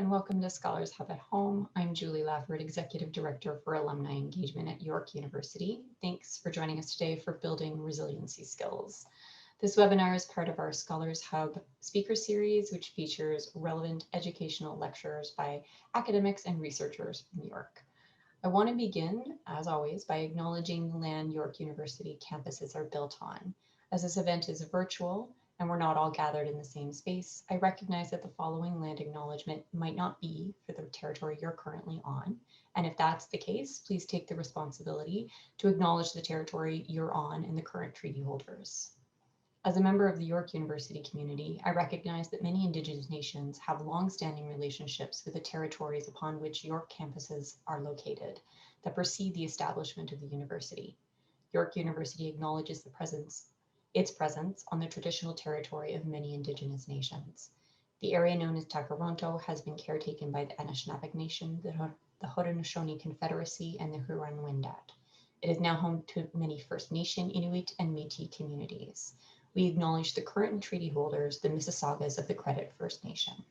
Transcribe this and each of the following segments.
and welcome to Scholars Hub at Home. I'm Julie Lafford, Executive Director for Alumni Engagement at York University. Thanks for joining us today for Building Resiliency Skills. This webinar is part of our Scholars Hub speaker series, which features relevant educational lectures by academics and researchers from York. I want to begin, as always, by acknowledging the land York University campuses are built on. As this event is virtual, and we're not all gathered in the same space, I recognize that the following land acknowledgement might not be for the territory you're currently on. And if that's the case, please take the responsibility to acknowledge the territory you're on and the current treaty holders. As a member of the York University community, I recognize that many Indigenous nations have long-standing relationships with the territories upon which York campuses are located that precede the establishment of the university. York University acknowledges its presence on the traditional territory of many Indigenous nations. The area known as Takaronto has been caretaken by the Anishinaabe Nation, the Haudenosaunee Confederacy, and the Huron-Wendat. It is now home to many First Nation, Inuit, and Métis communities. We acknowledge the current treaty holders, the Mississaugas of the Credit First Nation.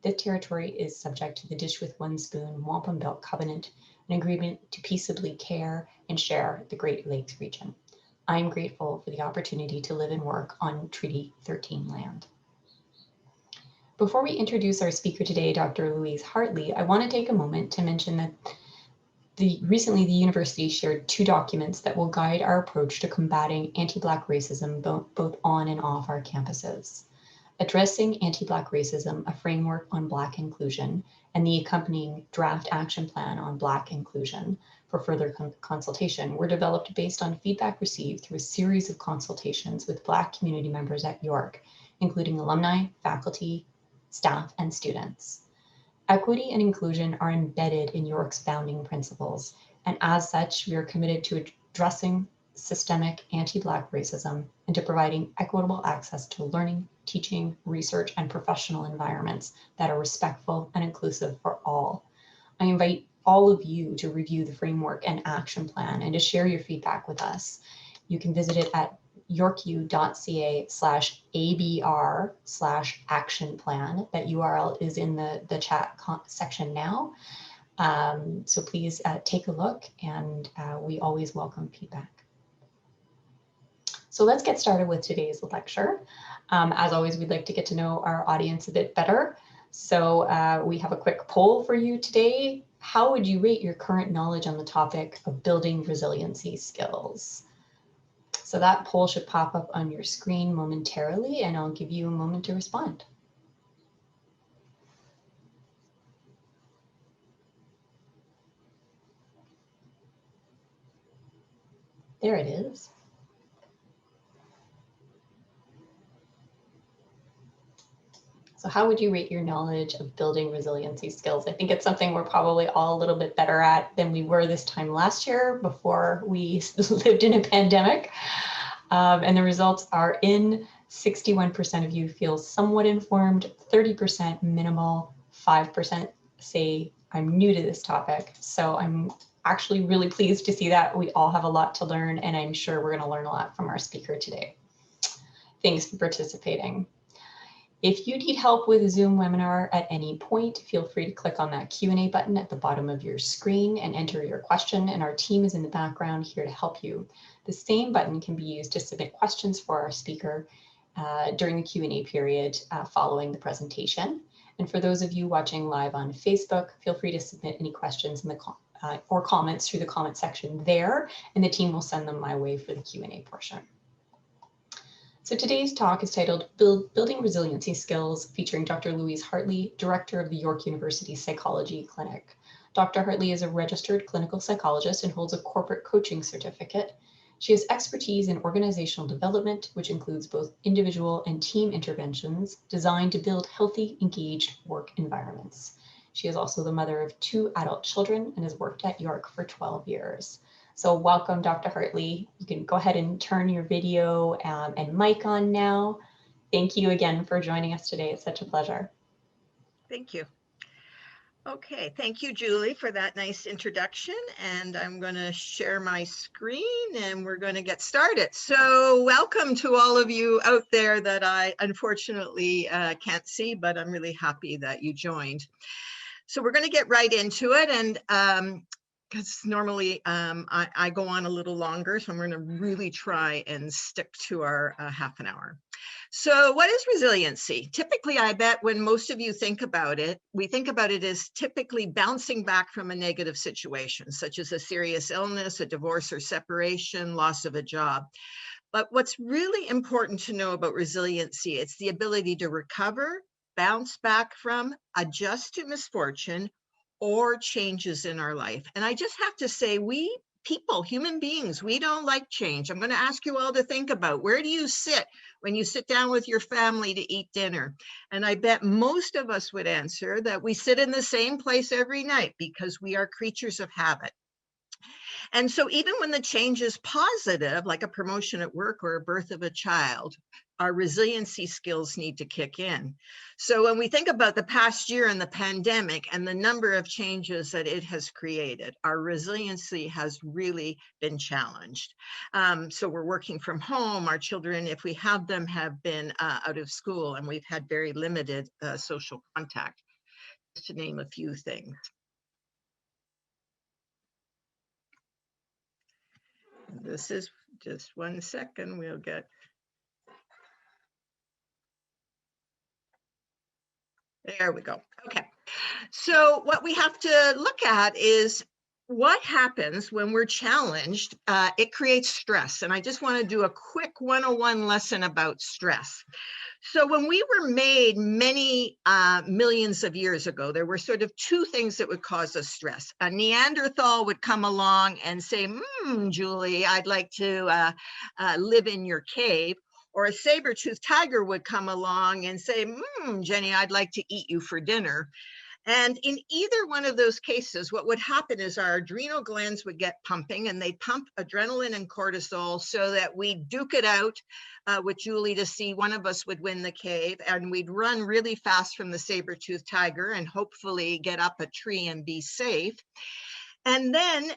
This territory is subject to the Dish with One Spoon Wampum Belt Covenant, an agreement to peaceably care and share the Great Lakes region. I am grateful for the opportunity to live and work on Treaty 13 land. Before we introduce our speaker today, Dr. Louise Hartley, I want to take a moment to mention that recently the university shared 2 documents that will guide our approach to combating anti-Black racism both on and off our campuses. Addressing Anti-Black Racism, a framework on Black inclusion, and the accompanying draft action plan on Black inclusion for further consultation were developed based on feedback received through a series of consultations with Black community members at York, including alumni, faculty, staff, and students. Equity and inclusion are embedded in York's founding principles, and as such, we are committed to addressing systemic anti-Black racism and to providing equitable access to learning, teaching, research, and professional environments that are respectful and inclusive for all. I invite all of you to review the framework and action plan and to share your feedback with us. You can visit it at yorku.ca/abr/action plan. That URL is in the chat section now. So please take a look, and we always welcome feedback. So let's get started with today's lecture. As always, we'd like to get to know our audience a bit better. So we have a quick poll for you today. How would you rate your current knowledge on the topic of building resiliency skills? So that poll should pop up on your screen momentarily, and I'll give you a moment to respond. There it is. So how would you rate your knowledge of building resiliency skills? I think it's something we're probably all a little bit better at than we were this time last year before we lived in a pandemic. And the results are in. 61% of you feel somewhat informed, 30% minimal, 5% say I'm new to this topic. So I'm actually really pleased to see that. We all have a lot to learn, and I'm sure we're going to learn a lot from our speaker today. Thanks for participating. If you need help with a Zoom webinar at any point, feel free to click on that Q&A button at the bottom of your screen and enter your question, and our team is in the background here to help you. The same button can be used to submit questions for our speaker during the Q&A period following the presentation. And for those of you watching live on Facebook, feel free to submit any questions in the or comments through the comment section there, and the team will send them my way for the Q&A portion. So today's talk is titled Building Resiliency Skills, featuring Dr. Louise Hartley, Director of the York University Psychology Clinic. Dr. Hartley is a registered clinical psychologist and holds a corporate coaching certificate. She has expertise in organizational development, which includes both individual and team interventions designed to build healthy, engaged work environments. She is also the mother of 2 adult children and has worked at York for 12 years. So welcome, Dr. Hartley. You can go ahead and turn your video and mic on now. Thank you again for joining us today. It's such a pleasure. Thank you. Okay, thank you, Julie, for that nice introduction. And I'm going to share my screen and we're going to get started. So welcome to all of you out there that I unfortunately can't see, but I'm really happy that you joined. So we're going to get right into it. And because normally I go on a little longer, so I'm going to really try and stick to our half an hour. So what is resiliency? Typically, I bet when most of you think about it, we think about it as typically bouncing back from a negative situation, such as a serious illness, a divorce or separation, loss of a job. But what's really important to know about resiliency, it's the ability to recover, bounce back from, adjust to misfortune or changes in our life. And I just have to say, we people, human beings, we don't like change. I'm going to ask you all to think about, where do you sit when you sit down with your family to eat dinner? And I bet most of us would answer that we sit in the same place every night because we are creatures of habit. And so even when the change is positive, like a promotion at work or a birth of a child, our resiliency skills need to kick in. So when we think about the past year and the pandemic and the number of changes that it has created, our resiliency has really been challenged. So we're working from home. Our children, if we have them, have been out of school, and we've had very limited social contact, just to name a few things. This is just 1 second, we'll get. There we go. Okay. So what we have to look at is what happens when we're challenged. It creates stress. And I just want to do a quick 101 lesson about stress. So when we were made many millions of years ago, there were sort of two things that would cause us stress. A Neanderthal would come along and say, Julie, I'd like to live in your cave. Or a saber-toothed tiger would come along and say, Jenny, I'd like to eat you for dinner. And in either one of those cases, what would happen is our adrenal glands would get pumping, and they'd pump adrenaline and cortisol so that we'd duke it out with Julie to see one of us would win the cave, and we'd run really fast from the saber-toothed tiger and hopefully get up a tree and be safe. And then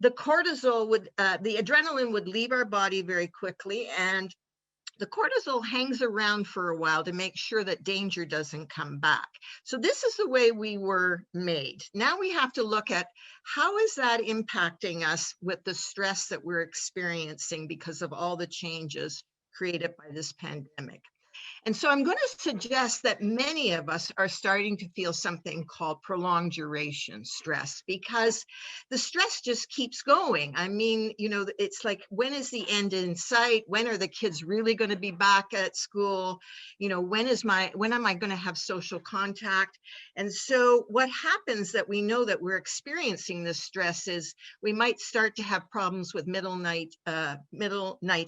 the cortisol the adrenaline would leave our body very quickly, and the cortisol hangs around for a while to make sure that danger doesn't come back. So this is the way we were made. Now we have to look at, how is that impacting us with the stress that we're experiencing because of all the changes created by this pandemic. And so I'm going to suggest that many of us are starting to feel something called prolonged duration stress, because the stress just keeps going. I mean, it's like, when is the end in sight? When are the kids really going to be back at school? When am I going to have social contact? And so what happens that we know that we're experiencing this stress is we might start to have problems with middle night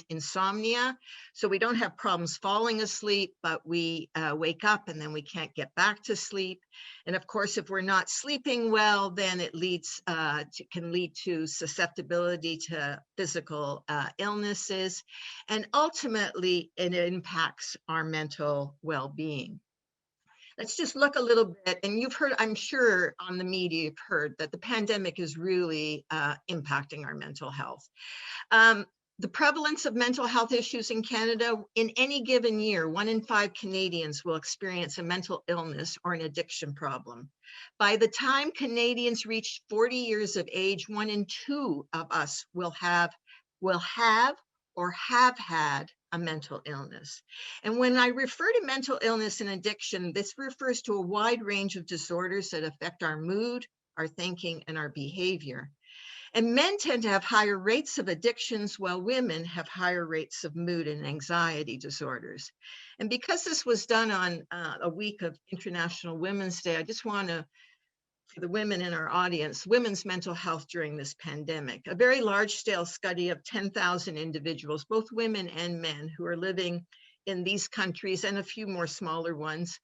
insomnia. So we don't have problems falling asleep, but we wake up and then we can't get back to sleep. And of course, if we're not sleeping well, then it can lead to susceptibility to physical illnesses. And ultimately, it impacts our mental well-being. Let's just look a little bit, and you've heard, I'm sure on the media, you've heard that the pandemic is really impacting our mental health. The prevalence of mental health issues in Canada, in any given year, 1 in 5 Canadians will experience a mental illness or an addiction problem. By the time Canadians reach 40 years of age, 1 in 2 of us will have or have had a mental illness. And when I refer to mental illness and addiction, this refers to a wide range of disorders that affect our mood, our thinking, and our behavior. And men tend to have higher rates of addictions, while women have higher rates of mood and anxiety disorders. And because this was done on a week of International Women's Day, I just want to, for the women in our audience, women's mental health during this pandemic. A very large scale study of 10,000 individuals, both women and men, who are living in these countries and a few more smaller ones,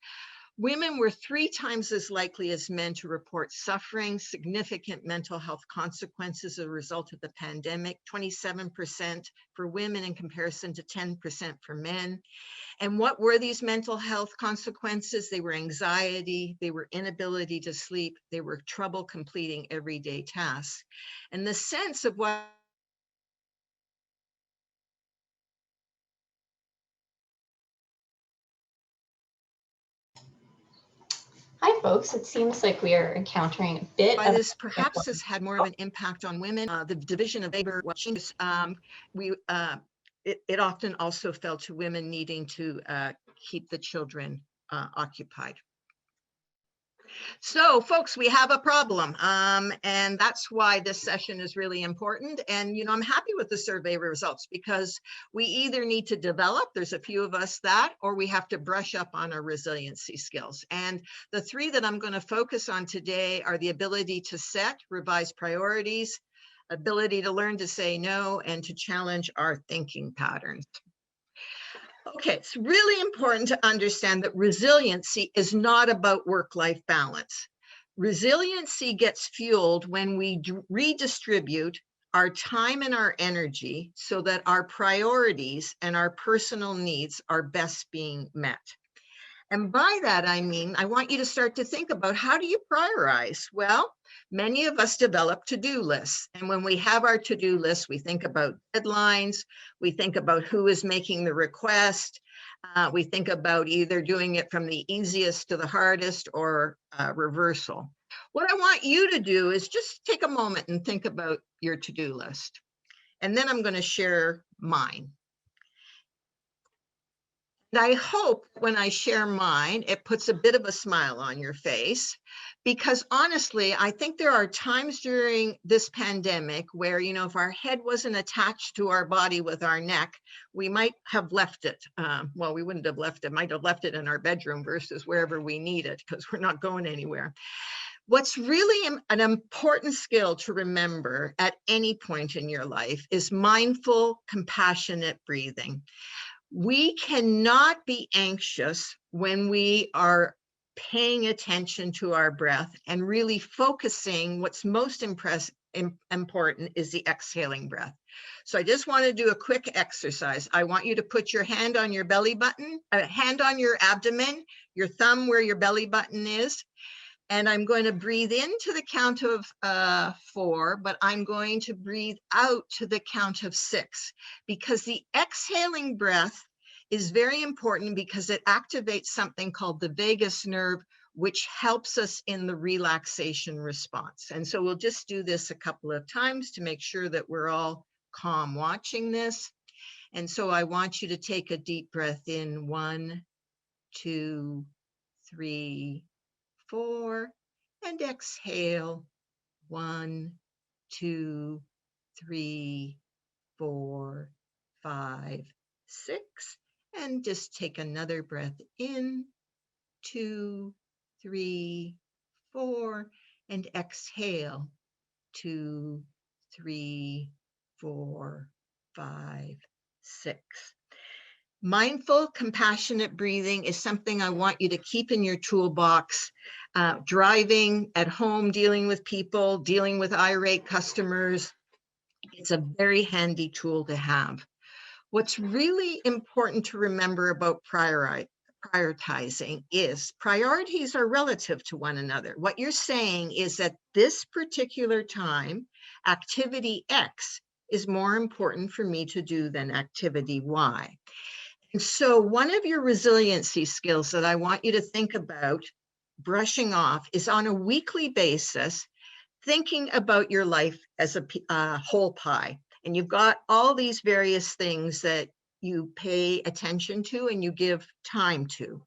Women were 3 times as likely as men to report suffering significant mental health consequences as a result of the pandemic, 27% for women in comparison to 10% for men. And what were these mental health consequences? They were anxiety, they were inability to sleep, they were trouble completing everyday tasks. And the sense of what Hi, folks. It seems like we are encountering a bit by of this perhaps has had more of an impact on women. The division of labor, what changes, it often also fell to women needing to keep the children occupied. So folks, we have a problem, and that's why this session is really important. And, I'm happy with the survey results because we either need to develop, there's a few of us that, or we have to brush up on our resiliency skills. And the 3 that I'm going to focus on today are the ability to set, revise priorities, ability to learn to say no, and to challenge our thinking patterns. Okay, it's really important to understand that resiliency is not about work-life balance. Resiliency gets fueled when we redistribute our time and our energy so that our priorities and our personal needs are best being met. And by that, I mean, I want you to start to think about, how do you prioritize? Well, many of us develop to-do lists. And when we have our to-do list, we think about deadlines, we think about who is making the request, we think about either doing it from the easiest to the hardest or reversal. What I want you to do is just take a moment and think about your to-do list. And then I'm going to share mine. And I hope when I share mine, it puts a bit of a smile on your face, because honestly, I think there are times during this pandemic where, if our head wasn't attached to our body with our neck, we might have left it. Well, we wouldn't have left it, might have left it in our bedroom versus wherever we need it, because we're not going anywhere. What's really an important skill to remember at any point in your life is mindful, compassionate breathing. We cannot be anxious when we are paying attention to our breath and really focusing. What's most important is the exhaling breath. So I just want to do a quick exercise. I want you to put your hand on your belly button, hand on your abdomen, your thumb where your belly button is. And I'm going to breathe in to the count of 4, but I'm going to breathe out to the count of 6, because the exhaling breath is very important because it activates something called the vagus nerve, which helps us in the relaxation response. And so we'll just do this a couple of times to make sure that we're all calm watching this. And so I want you to take a deep breath in, 1, 2, 3, 4, and exhale, 1, 2, 3, 4, 5, 6, and just take another breath in, 2, 3, 4, and exhale, 2, 3, 4, 5, 6. Mindful, compassionate breathing is something I want you to keep in your toolbox. Driving, at home, dealing with people, dealing with irate customers. It's a very handy tool to have. What's really important to remember about prioritizing is priorities are relative to one another. What you're saying is at this particular time, activity X is more important for me to do than activity Y. And so one of your resiliency skills that I want you to think about brushing off is, on a weekly basis, thinking about your life as a whole pie. And you've got all these various things that you pay attention to and you give time to.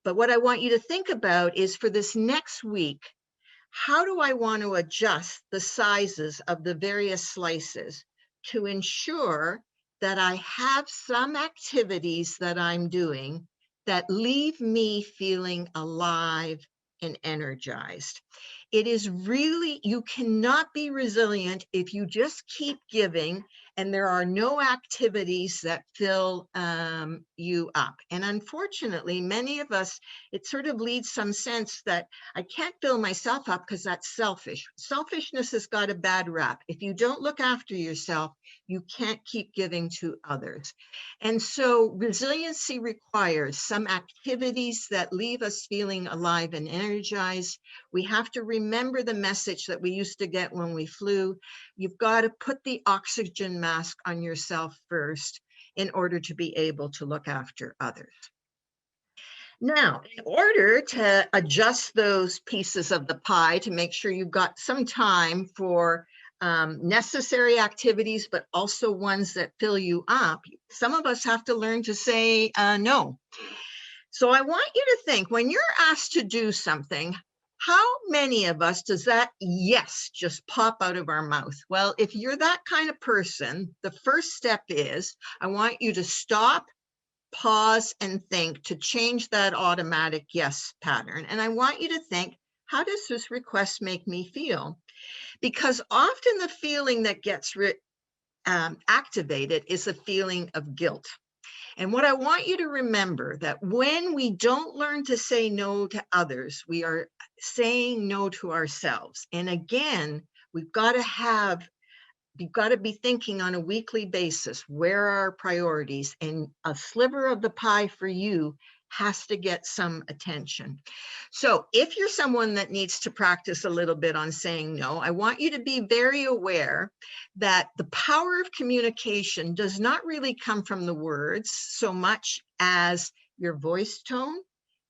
But what I want you to think about is, for this next week, how do I want to adjust the sizes of the various slices to ensure that I have some activities that I'm doing that leave me feeling alive and energized? It is really, you cannot be resilient if you just keep giving and there are no activities that fill you up. And unfortunately, many of us, it sort of leads some sense that I can't fill myself up because that's selfish. Selfishness has got a bad rap. If you don't look after yourself, you can't keep giving to others. And so resiliency requires some activities that leave us feeling alive and energized. We have to remember the message that we used to get when we flew. You've got to put the oxygen mask on yourself first in order to be able to look after others. Now, in order to adjust those pieces of the pie to make sure you've got some time for necessary activities, but also ones that fill you up, some of us have to learn to say no. So I want you to think, when you're asked to do something, how many of us does that yes just pop out of our mouth? Well, if you're that kind of person, the first step is I want you to stop, pause, and think to change that automatic yes pattern. And I want you to think, how does this request make me feel? Because often the feeling that gets activated is a feeling of guilt. And what I want you to remember, that when we don't learn to say no to others, we are saying no to ourselves. And again, we've got to be thinking on a weekly basis, where are our priorities? And a sliver of the pie for you has to get some attention. So if you're someone that needs to practice a little bit on saying no, I want you to be very aware that the power of communication does not really come from the words so much as your voice tone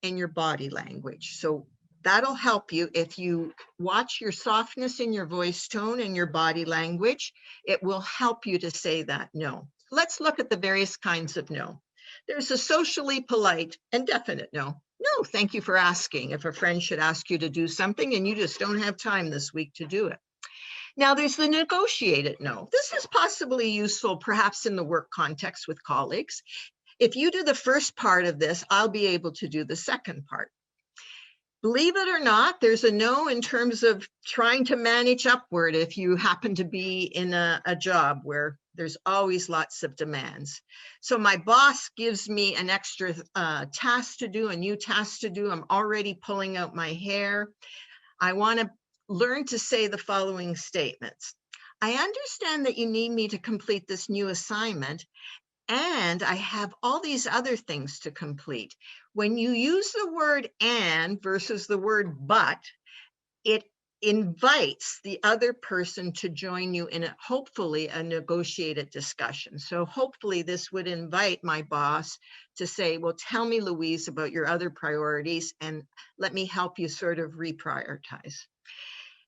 and your body language. So that'll help you. If you watch your softness in your voice tone and your body language, it will help you to say that no. Let's look at the various kinds of no. There's a socially polite and definite no. No, thank you for asking. If a friend should ask you to do something and you just don't have time this week to do it. Now, there's the negotiated no. This is possibly useful perhaps in the work context with colleagues. If you do the first part of this, I'll be able to do the second part. Believe it or not, there's a no in terms of trying to manage upward if you happen to be in a job where there's always lots of demands. So my boss gives me an extra task to do, a new task to do. I'm already pulling out my hair. I want to learn to say the following statements. I understand that you need me to complete this new assignment, and I have all these other things to complete. When you use the word and versus the word but, it invites the other person to join you in hopefully a negotiated discussion. So hopefully this would invite my boss to say, well, tell me, Louise, about your other priorities and let me help you sort of reprioritize.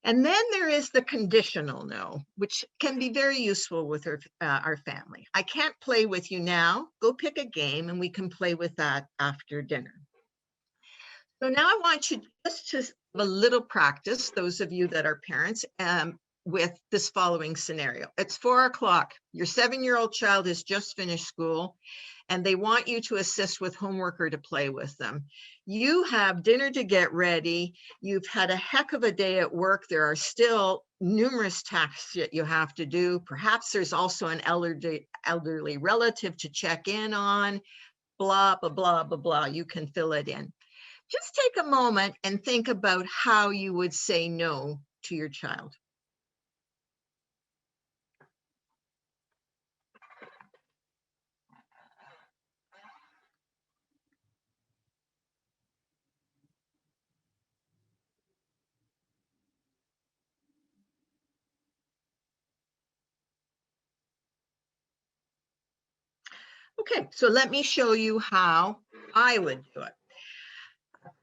And then there is the conditional no, which can be very useful with our family. I can't play with you now. Go pick a game and we can play with that after dinner. So now I want you just to have a little practice, those of you that are parents, with this following scenario. It's 4 o'clock. Your 7-year-old child has just finished school and they want you to assist with homework or to play with them. You have dinner to get ready. You've had a heck of a day at work. There are still numerous tasks that you have to do. Perhaps there's also an elderly relative to check in on, blah, blah, blah, blah, blah. You can fill it in. Just take a moment and think about how you would say no to your child. Okay, so let me show you how I would do it.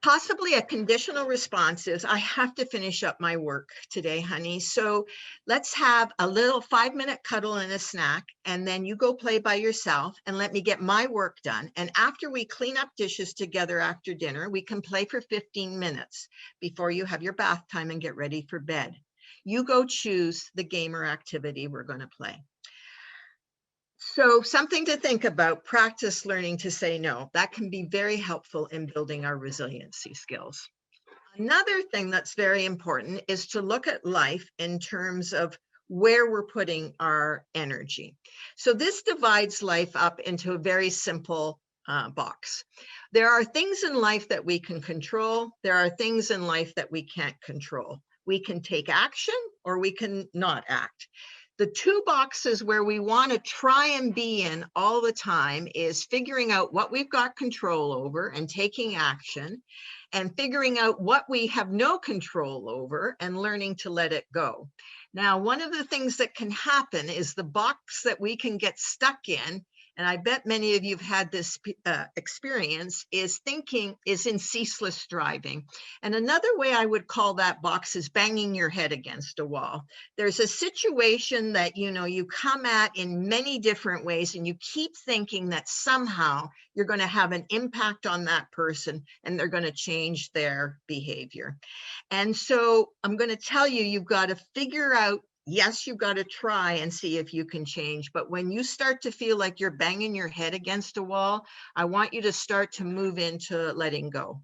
Possibly a conditional response is, I have to finish up my work today, honey. So let's have a little 5-minute cuddle and a snack, and then you go play by yourself and let me get my work done. And after we clean up dishes together after dinner, we can play for 15 minutes before you have your bath time and get ready for bed. You go choose the game or activity we're going to play. So something to think about, practice learning to say no. That can be very helpful in building our resiliency skills. Another thing that's very important is to look at life in terms of where we're putting our energy. So this divides life up into a very simple box. There are things in life that we can control. There are things in life that we can't control. We can take action or we can not act. The two boxes where we want to try and be in all the time is figuring out what we've got control over and taking action, and figuring out what we have no control over and learning to let it go. Now, one of the things that can happen is the box that we can get stuck in, and I bet many of you have had this experience, is in ceaseless striving. And another way I would call that box is banging your head against a wall. There's a situation that you come at in many different ways, and you keep thinking that somehow you're going to have an impact on that person and they're going to change their behavior. And so I'm going to tell you, you've got to figure out, yes, you've got to try and see if you can change. But when you start to feel like you're banging your head against a wall, I want you to start to move into letting go.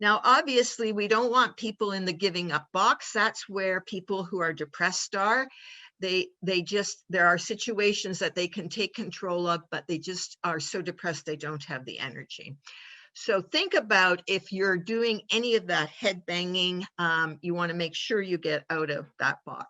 Now, obviously, we don't want people in the giving up box. That's where people who are depressed are. There are situations that they can take control of, but they just are so depressed they don't have the energy. So think about, if you're doing any of that head banging, you want to make sure you get out of that box.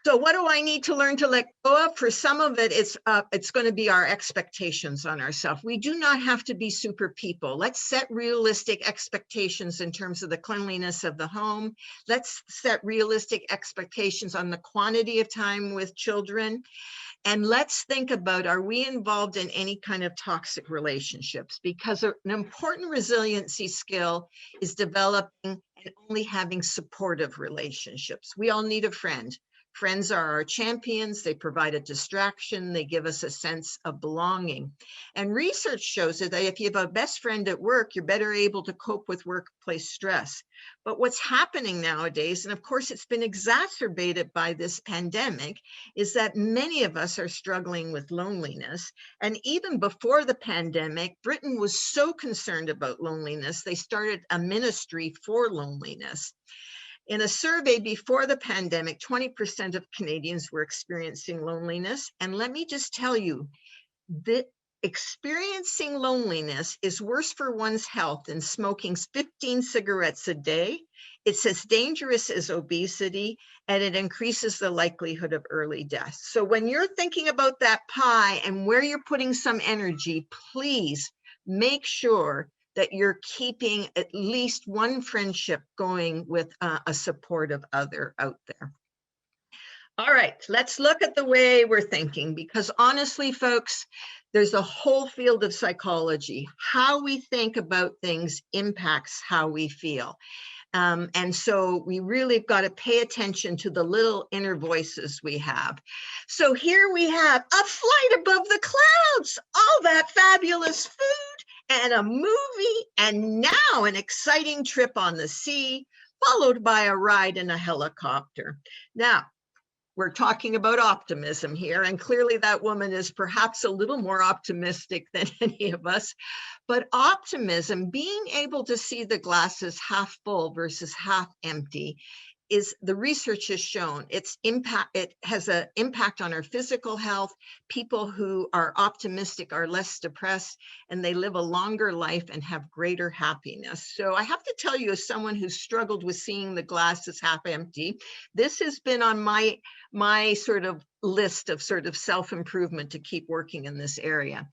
So what do I need to learn to let go of? For some of it, it's going to be our expectations on ourselves. We do not have to be super people. Let's set realistic expectations in terms of the cleanliness of the home. Let's set realistic expectations on the quantity of time with children. And let's think about, are we involved in any kind of toxic relationships? Because an important resiliency skill is developing and only having supportive relationships. We all need a friend. Friends are our champions. They provide a distraction. They give us a sense of belonging. And research shows that if you have a best friend at work, you're better able to cope with workplace stress. But what's happening nowadays, and of course it's been exacerbated by this pandemic, is that many of us are struggling with loneliness. And even before the pandemic, Britain was so concerned about loneliness, they started a ministry for loneliness. In a survey before the pandemic, 20% of Canadians were experiencing loneliness. And let me just tell you that experiencing loneliness is worse for one's health than smoking 15 cigarettes a day. It's as dangerous as obesity, and it increases the likelihood of early death. So when you're thinking about that pie and where you're putting some energy, please make sure that you're keeping at least one friendship going with a supportive other out there. All right, let's look at the way we're thinking, because honestly, folks, there's a whole field of psychology. How we think about things impacts how we feel. And so we really got to pay attention to the little inner voices we have. So here we have a flight above the clouds, all that fabulous food, and a movie, and now an exciting trip on the sea, followed by a ride in a helicopter. Now, we're talking about optimism here, and clearly that woman is perhaps a little more optimistic than any of us. But optimism, being able to see the glass as half full versus half empty, is, the research has shown, it has an impact on our physical health. People who are optimistic are less depressed, and they live a longer life and have greater happiness. So I have to tell you, as someone who's struggled with seeing the glass as half empty, this has been on my sort of list of sort of self-improvement to keep working in this area.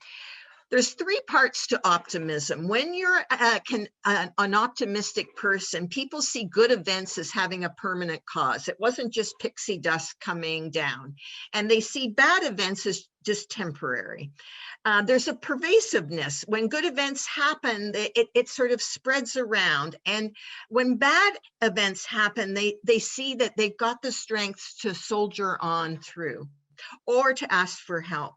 There's three parts to optimism. When you're an optimistic person, people see good events as having a permanent cause. It wasn't just pixie dust coming down. And they see bad events as just temporary. There's a pervasiveness. When good events happen, it sort of spreads around. And when bad events happen, they see that they've got the strength to soldier on through or to ask for help.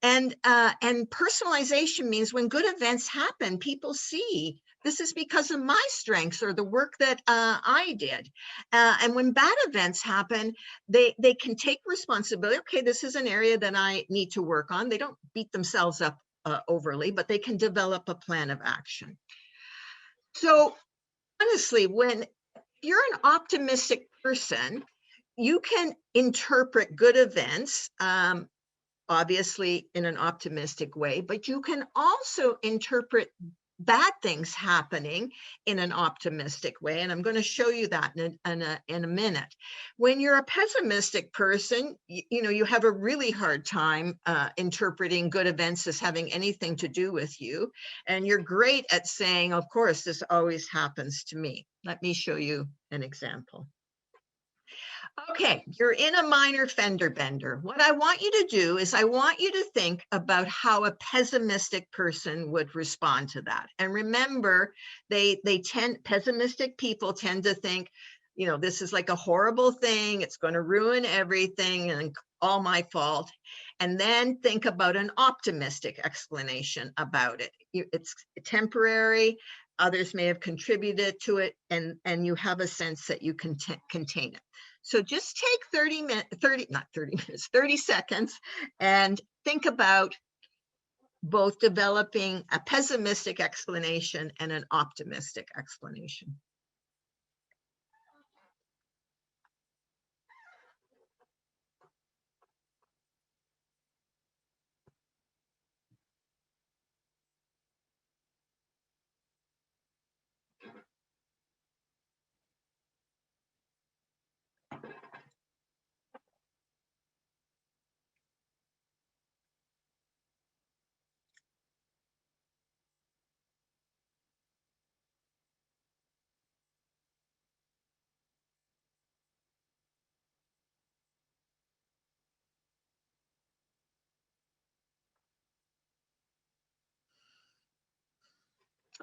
And personalization means when good events happen, people see this is because of my strengths or the work that I did. And when bad events happen, they can take responsibility. Okay, this is an area that I need to work on. They don't beat themselves up overly, but they can develop a plan of action. So honestly, when you're an optimistic person, you can interpret good events, obviously in an optimistic way, but you can also interpret bad things happening in an optimistic way. And I'm going to show you that in a minute. When you're a pessimistic person, you have a really hard time interpreting good events as having anything to do with you. And you're great at saying, of course, this always happens to me. Let me show you an example. Okay, you're in a minor fender bender. What I want you to do is I want you to think about how a pessimistic person would respond to that. And remember, pessimistic people tend to think, this is like a horrible thing. It's going to ruin everything and all my fault. And then think about an optimistic explanation about it. It's temporary. Others may have contributed to it, and you have a sense that you can contain it. So just take 30 seconds and think about both developing a pessimistic explanation and an optimistic explanation.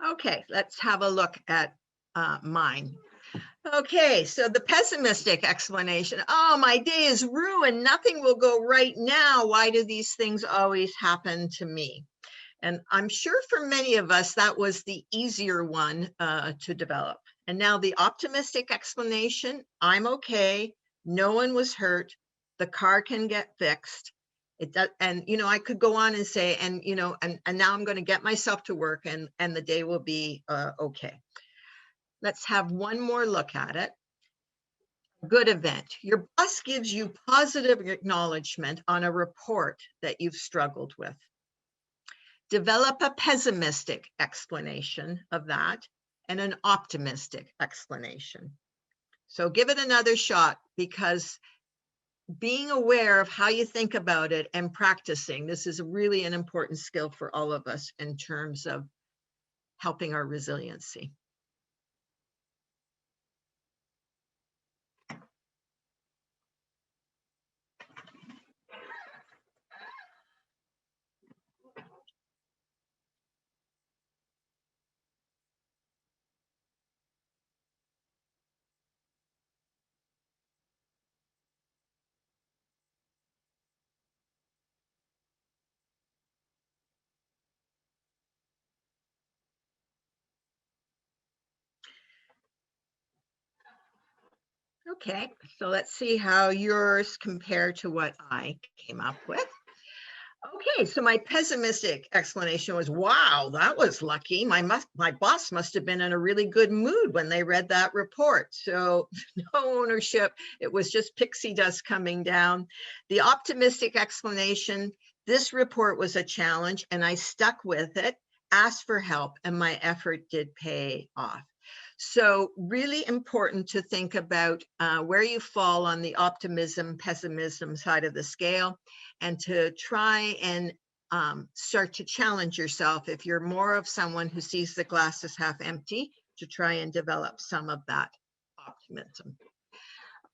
Okay, let's have a look at mine. Okay, so the pessimistic explanation. Oh, my day is ruined. Nothing will go right now. Why do these things always happen to me? And I'm sure for many of us, that was the easier one to develop. And now the optimistic explanation, I'm okay. No one was hurt. The car can get fixed. It does, and I could go on and say, and now I'm going to get myself to work, and the day will be okay. Let's have one more look at it. Good event. Your boss gives you positive acknowledgement on a report that you've struggled with. Develop a pessimistic explanation of that and an optimistic explanation. So give it another shot, because being aware of how you think about it and practicing, this is really an important skill for all of us in terms of helping our resiliency. Okay, so let's see how yours compare to what I came up with. Okay, so my pessimistic explanation was, wow, that was lucky. My boss must have been in a really good mood when they read that report. So no ownership, it was just pixie dust coming down. The optimistic explanation, this report was a challenge and I stuck with it, asked for help, and my effort did pay off. So really important to think about where you fall on the optimism, pessimism side of the scale, and to try and start to challenge yourself. If you're more of someone who sees the glass as half empty, to try and develop some of that optimism.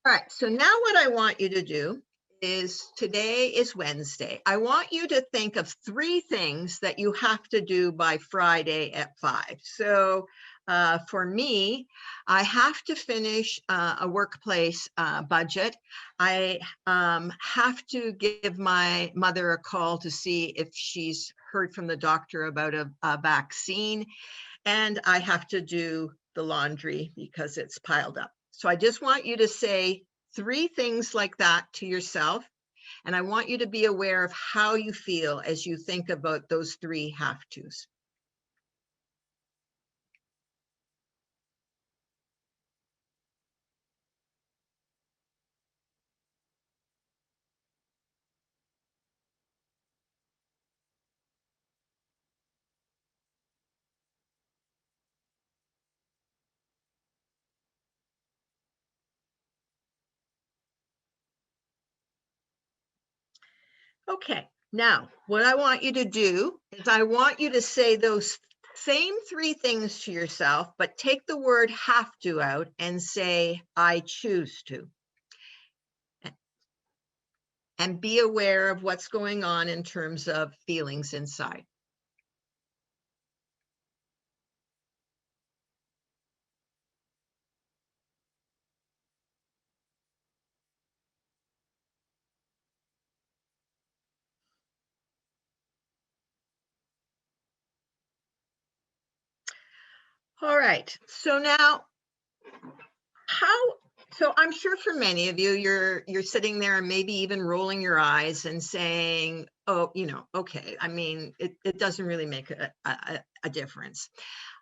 All right, so now what I want you to do is, today is Wednesday. I want you to think of 3 things that you have to do by Friday at 5. So for me, I have to finish a workplace budget. I have to give my mother a call to see if she's heard from the doctor about a vaccine. And I have to do the laundry because it's piled up. So I just want you to say 3 things like that to yourself. And I want you to be aware of how you feel as you think about those 3 have-tos. Okay, now what I want you to do is I want you to say those same three things to yourself, but take the word have to out and say, I choose to. And be aware of what's going on in terms of feelings inside. All right, so now so I'm sure for many of you, you're sitting there and maybe even rolling your eyes and saying, oh, okay, I mean, it doesn't really make a difference.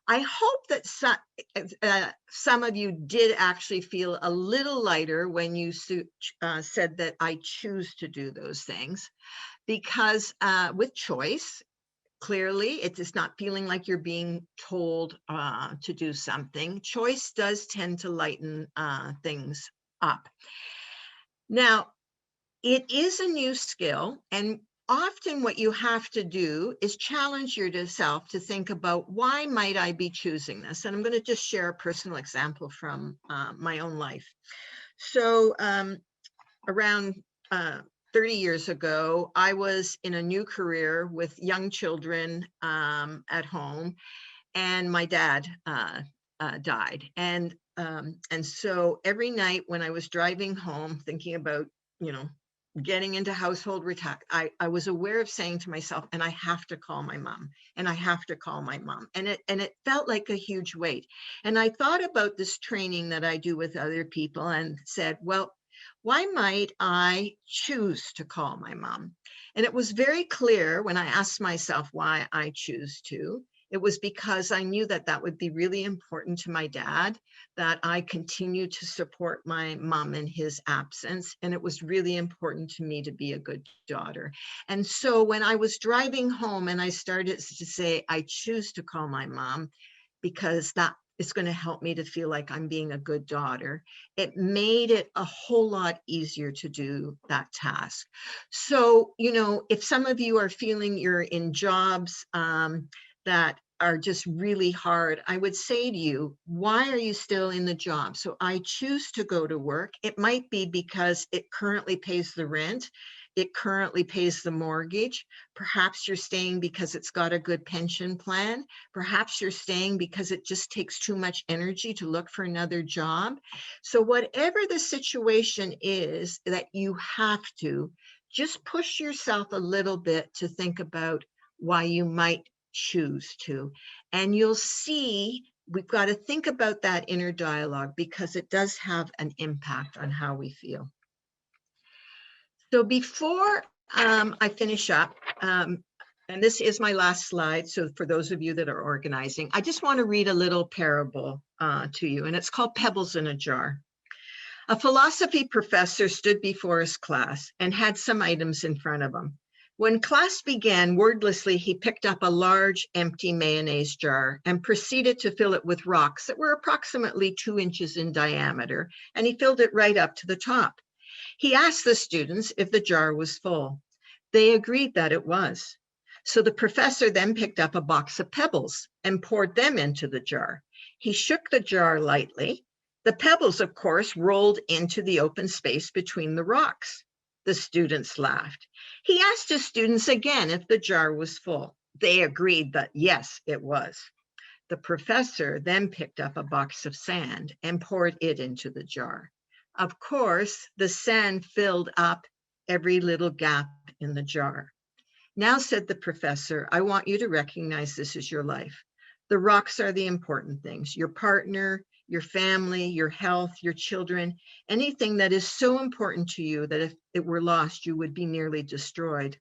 I hope that some of you did actually feel a little lighter when you said that I choose to do those things, because with choice, clearly it is not feeling like you're being told to do something. Choice does tend to lighten things up. Now, it is a new skill, and often what you have to do is challenge yourself to think about, why might I be choosing this? And I'm going to just share a personal example from my own life. So around 30 years ago, I was in a new career with young children at home, and my dad died. And so every night when I was driving home, thinking about, getting into household I was aware of saying to myself, and I have to call my mom, and I have to call my mom. And it felt like a huge weight. And I thought about this training that I do with other people and said, well, why might I choose to call my mom? And it was very clear when I asked myself why I choose to. It was because I knew that that would be really important to my dad, that I continue to support my mom in his absence. And it was really important to me to be a good daughter. And so when I was driving home and I started to say, I choose to call my mom because that is going to help me to feel like I'm being a good daughter, it made it a whole lot easier to do that task. So, if some of you are feeling you're in jobs that are just really hard, I would say to you, why are you still in the job? So I choose to go to work. It might be because it currently pays the rent. It currently pays the mortgage. Perhaps you're staying because it's got a good pension plan. Perhaps you're staying because it just takes too much energy to look for another job. So whatever the situation is that you have to, just push yourself a little bit to think about why you might choose to. And you'll see we've got to think about that inner dialogue, because it does have an impact on how we feel. So before I finish up, and this is my last slide, so for those of you that are organizing, I just want to read a little parable to you, and it's called Pebbles in a Jar. A philosophy professor stood before his class and had some items in front of him. When class began, wordlessly, he picked up a large, empty mayonnaise jar and proceeded to fill it with rocks that were approximately 2 inches in diameter, and he filled it right up to the top. He asked the students if the jar was full. They agreed that it was. So the professor then picked up a box of pebbles and poured them into the jar. He shook the jar lightly. The pebbles, of course, rolled into the open space between the rocks. The students laughed. He asked his students again if the jar was full. They agreed that yes, it was. The professor then picked up a box of sand and poured it into the jar. Of course, the sand filled up every little gap in the jar. Now, said the professor, I want you to recognize this is your life. The rocks are the important things, your partner, your family, your health, your children, anything that is so important to you that if it were lost, you would be nearly destroyed.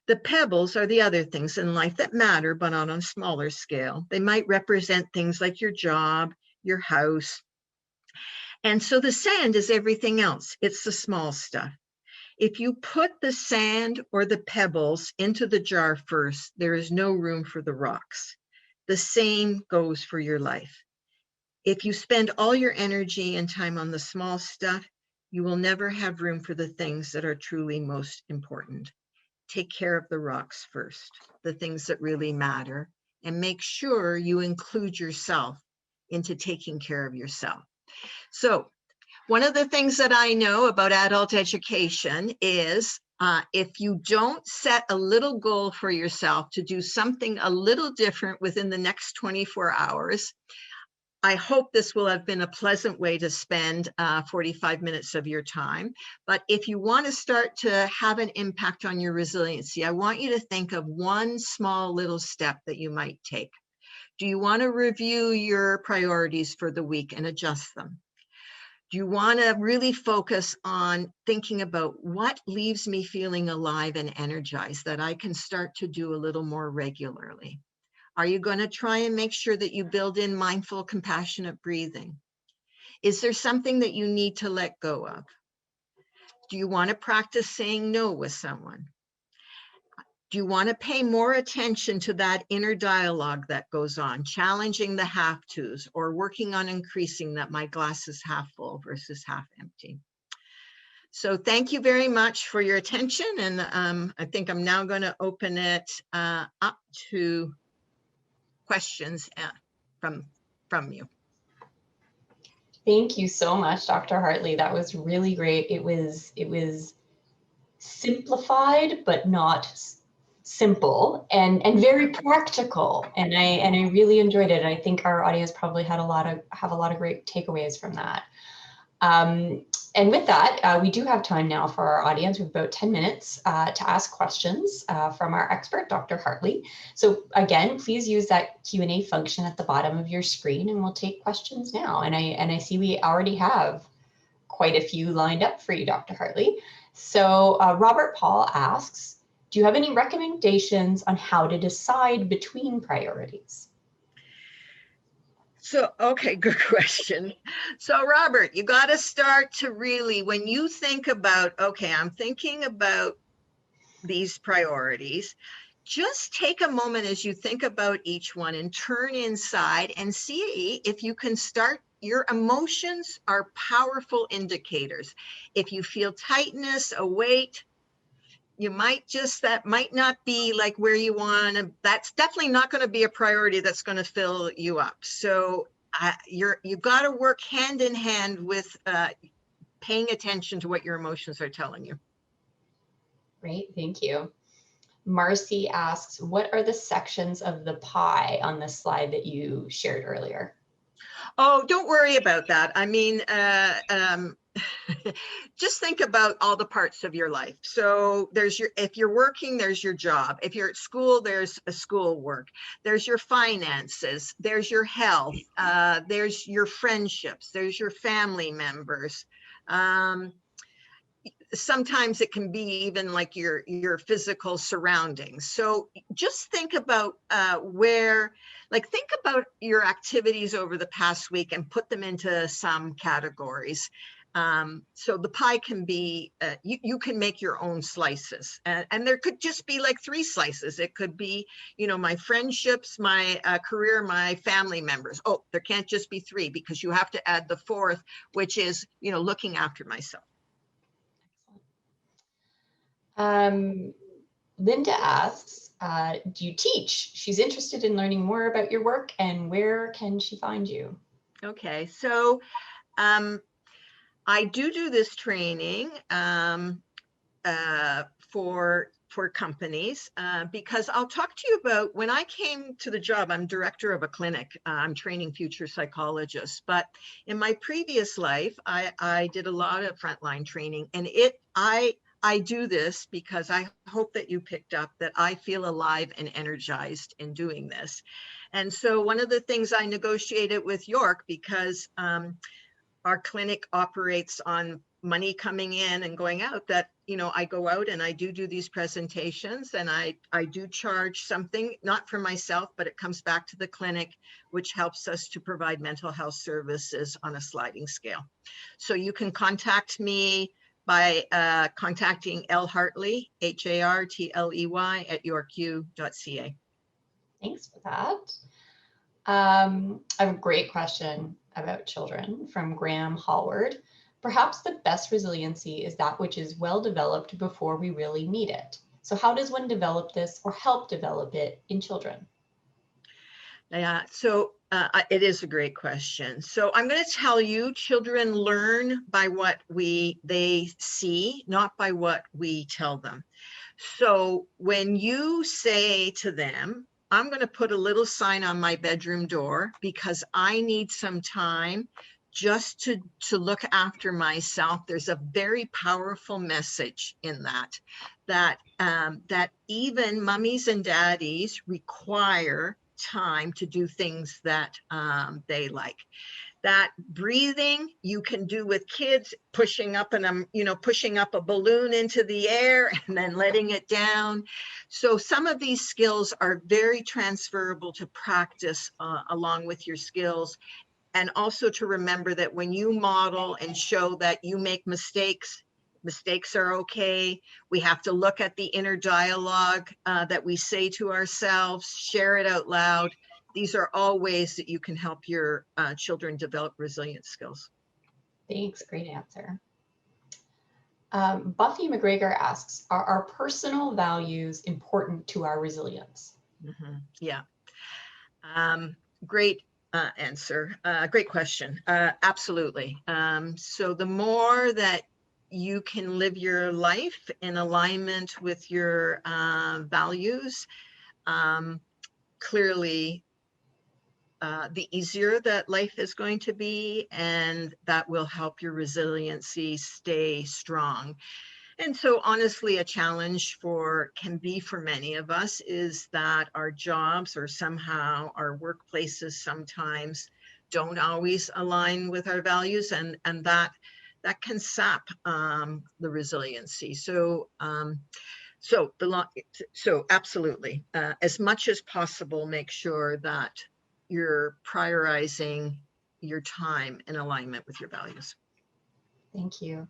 The pebbles are the other things in life that matter, but on a smaller scale. They might represent things like your job, your house. And so the sand is everything else. It's the small stuff. If you put the sand or the pebbles into the jar first, there is no room for the rocks. The same goes for your life. If you spend all your energy and time on the small stuff, you will never have room for the things that are truly most important. take care of the rocks first, the things that really matter, and make sure you include yourself into taking care of yourself. So one of the things that I know about adult education is if you don't set a little goal for yourself to do something a little different within the next 24 hours, I hope this will have been a pleasant way to spend 45 minutes of your time. But if you want to start to have an impact on your resiliency, I want you to think of one small little step that you might take. Do you want to review your priorities for the week and adjust them? Do you want to really focus on thinking about what leaves me feeling alive and energized that I can start to do a little more regularly? Are you going to try and make sure that you build in mindful, compassionate breathing? Is there something that you need to let go of? Do you want to practice saying no with someone? Do you want to pay more attention to that inner dialogue that goes on, challenging the have-tos or working on increasing that my glass is half full versus half empty? So thank you very much for your attention. And I think I'm now going to open it up to questions from you. Thank you so much, Dr. Hartley. That was really great. It was simplified, but not simple, and very practical. And I really enjoyed it. I think our audience probably have a lot of great takeaways from that. And with that, we do have time now for our audience. We have about 10 minutes to ask questions from our expert, Dr. Hartley. So again, please use that Q&A function at the bottom of your screen, and we'll take questions now. And I see we already have quite a few lined up for you, Dr. Hartley. So Robert Paul asks, do you have any recommendations on how to decide between priorities? So, okay, good question. So Robert, you got to start to really, when you think about, okay, I'm thinking about these priorities, just take a moment as you think about each one and turn inside and see if you can start. Your emotions are powerful indicators. If you feel tightness, a weight, you might that might not be like where you want to, that's definitely not going to be a priority that's going to fill you up. So you've got to work hand in hand with paying attention to what your emotions are telling you. Great, thank you. Marcy asks, what are the sections of the pie on the slide that you shared earlier? Oh, don't worry about that. I mean, just think about all the parts of your life. So if you're working, there's your job. If you're at school, there's a school work. There's your finances. There's your health. There's your friendships. There's your family members. Sometimes it can be even like your physical surroundings. So just think about think about your activities over the past week and put them into some categories. So the pie can be, you can make your own slices, and there could just be like 3 slices. It could be, my friendships, my career, my family members. Oh, there can't just be 3 because you have to add the 4th, which is, looking after myself. Linda asks, do you teach? She's interested in learning more about your work, and where can she find you? Okay, so I do this training for companies because I'll talk to you about when I came to the job. I'm director of a clinic. I'm training future psychologists, but in my previous life, I did a lot of frontline training, and I do this because I hope that you picked up that I feel alive and energized in doing this. And so one of the things I negotiated with York, because our clinic operates on money coming in and going out, that, I go out and I do these presentations, and I do charge something, not for myself, but it comes back to the clinic, which helps us to provide mental health services on a sliding scale. So you can contact me by contacting L. Hartley, HARTLEY @yorku.ca. Thanks for that. I have a great question about children from Graham Hallward. Perhaps the best resiliency is that which is well developed before we really need it. So how does one develop this or help develop it in children? Yeah, so it is a great question. So I'm going to tell you, children learn by what they see, not by what we tell them. So when you say to them, I'm going to put a little sign on my bedroom door because I need some time just to look after myself. There's a very powerful message in that even mummies and daddies require time to do things that they like. That breathing you can do with kids, pushing up pushing up a balloon into the air and then letting it down. So some of these skills are very transferable to practice along with your skills. And also to remember that when you model and show that you make mistakes, mistakes are okay. We have to look at the inner dialogue that we say to ourselves, share it out loud. These are all ways that you can help your children develop resilient skills. Thanks, great answer. Buffy McGregor asks, are our personal values important to our resilience? Yeah, great answer. Great question. Absolutely. So the more that you can live your life in alignment with your values, clearly the easier that life is going to be, and that will help your resiliency stay strong. And so honestly, a challenge can be for many of us is that our jobs or somehow our workplaces sometimes don't always align with our values, and that can sap the resiliency. So so absolutely, as much as possible, make sure that you're prioritizing your time in alignment with your values. Thank you.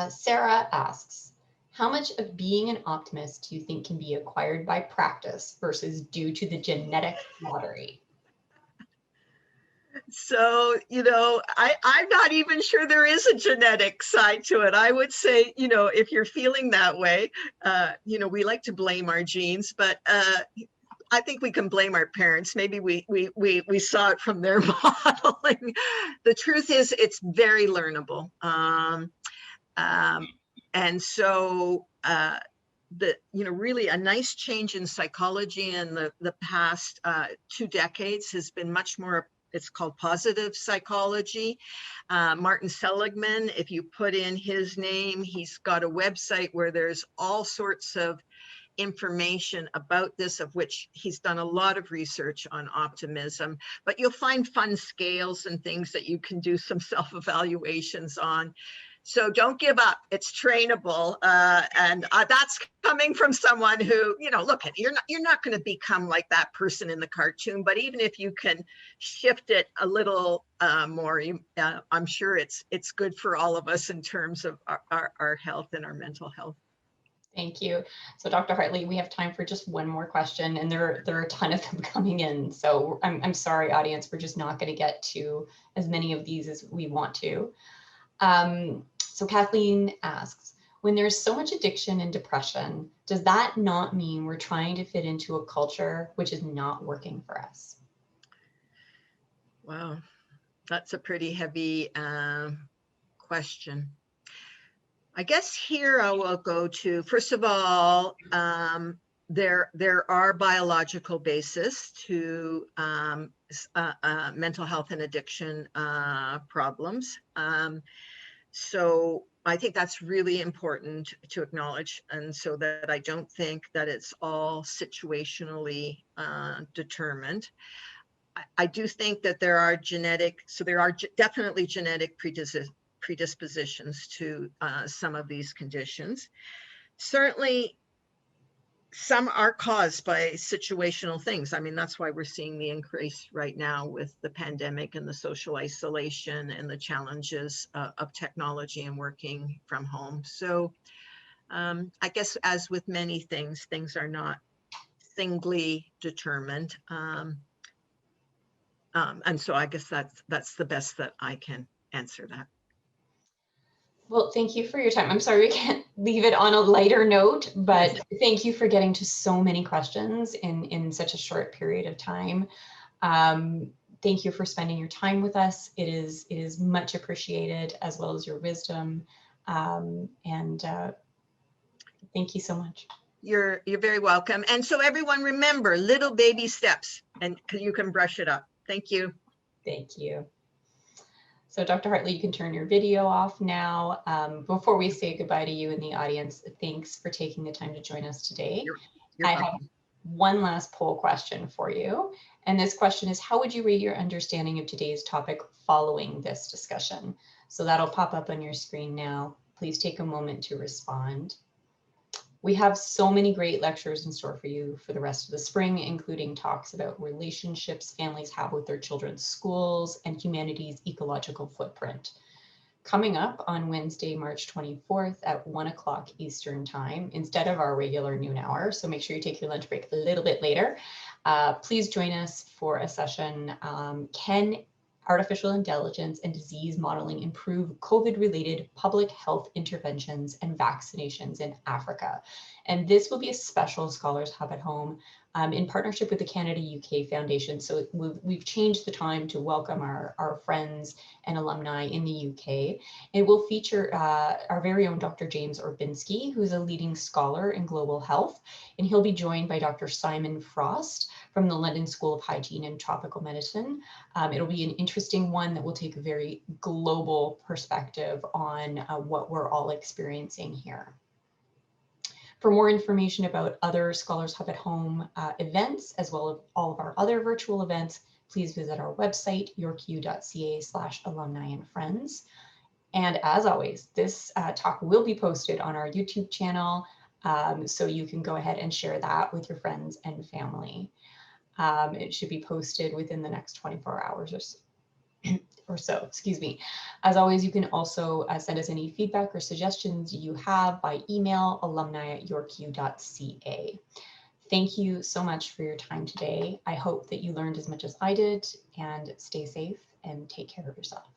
Sarah asks, how much of being an optimist do you think can be acquired by practice versus due to the genetic lottery? So, I'm not even sure there is a genetic side to it. I would say, if you're feeling that way, we like to blame our genes, but I think we can blame our parents. Maybe we saw it from their modeling. The truth is, it's very learnable. And so really a nice change in psychology in the past 2 decades has been much more, it's called positive psychology. Martin Seligman, if you put in his name, he's got a website where there's all sorts of information about this, of which he's done a lot of research on optimism, but you'll find fun scales and things that you can do some self-evaluations on. So don't give up. It's trainable. And that's coming from someone who, look, you're not going to become like that person in the cartoon, but even if you can shift it a little more, I'm sure it's good for all of us in terms of our health and our mental health. Thank you. So Dr. Hartley, we have time for just one more question, and there are a ton of them coming in. So I'm sorry, audience, we're just not going to get to as many of these as we want to. So Kathleen asks, when there's so much addiction and depression, does that not mean we're trying to fit into a culture which is not working for us? Wow, that's a pretty heavy question. I guess here I will go to, first of all, there are biological bases to mental health and addiction problems. So I think that's really important to acknowledge, and so that I don't think that it's all situationally determined. I do think that there are definitely genetic predispositions to some of these conditions. Certainly, some are caused by situational things. I mean, that's why we're seeing the increase right now with the pandemic and the social isolation and the challenges of technology and working from home. So I guess as with many things, things are not singly determined. And so I guess that's the best that I can answer that. Well, thank you for your time. I'm sorry we can't leave it on a lighter note, Yes. but thank you for getting to so many questions in such a short period of time. Um, Thank you for spending your time with us. It is much appreciated, as well as your wisdom. And thank you so much. You're very welcome. And so everyone remember, little baby steps, and you can brush it up. Thank you. Thank you. So Dr. Hartley, you can turn your video off now. Before we say goodbye to you in the audience, thanks for taking the time to join us today. You're I have welcome. one last poll question for you. And this question is, how would you rate your understanding of today's topic following this discussion? So that'll pop up on your screen now. Please take a moment to respond. We have so many great lectures in store for you for the rest of the spring, including talks about relationships families have with their children's schools and humanity's ecological footprint. Coming up on Wednesday, March 24th at 1 o'clock Eastern Time, instead of our regular noon hour, so make sure you take your lunch break a little bit later. Please join us for a session, Can Artificial Intelligence and Disease Modeling Improve COVID-related public health interventions and vaccinations in Africa? And this will be a special Scholars Hub at Home in partnership with the Canada UK Foundation. So we've changed the time to welcome our friends and alumni in the UK. It will feature our very own Dr. James Orbinski, who's a leading scholar in global health, and he'll be joined by Dr. Simon Frost from the London School of Hygiene and Tropical Medicine. It'll be an interesting one that will take a very global perspective on what we're all experiencing here. For more information about other Scholars Hub at Home events, as well as all of our other virtual events, please visit our website, yorku.ca/alumni and friends. And as always, this talk will be posted on our YouTube channel, so you can go ahead and share that with your friends and family. It should be posted within the next 24 hours or so, excuse me. As always, you can also send us any feedback or suggestions you have by email, alumni@yorku.ca. Thank you so much for your time today. I hope that you learned as much as I did, and stay safe and take care of yourself.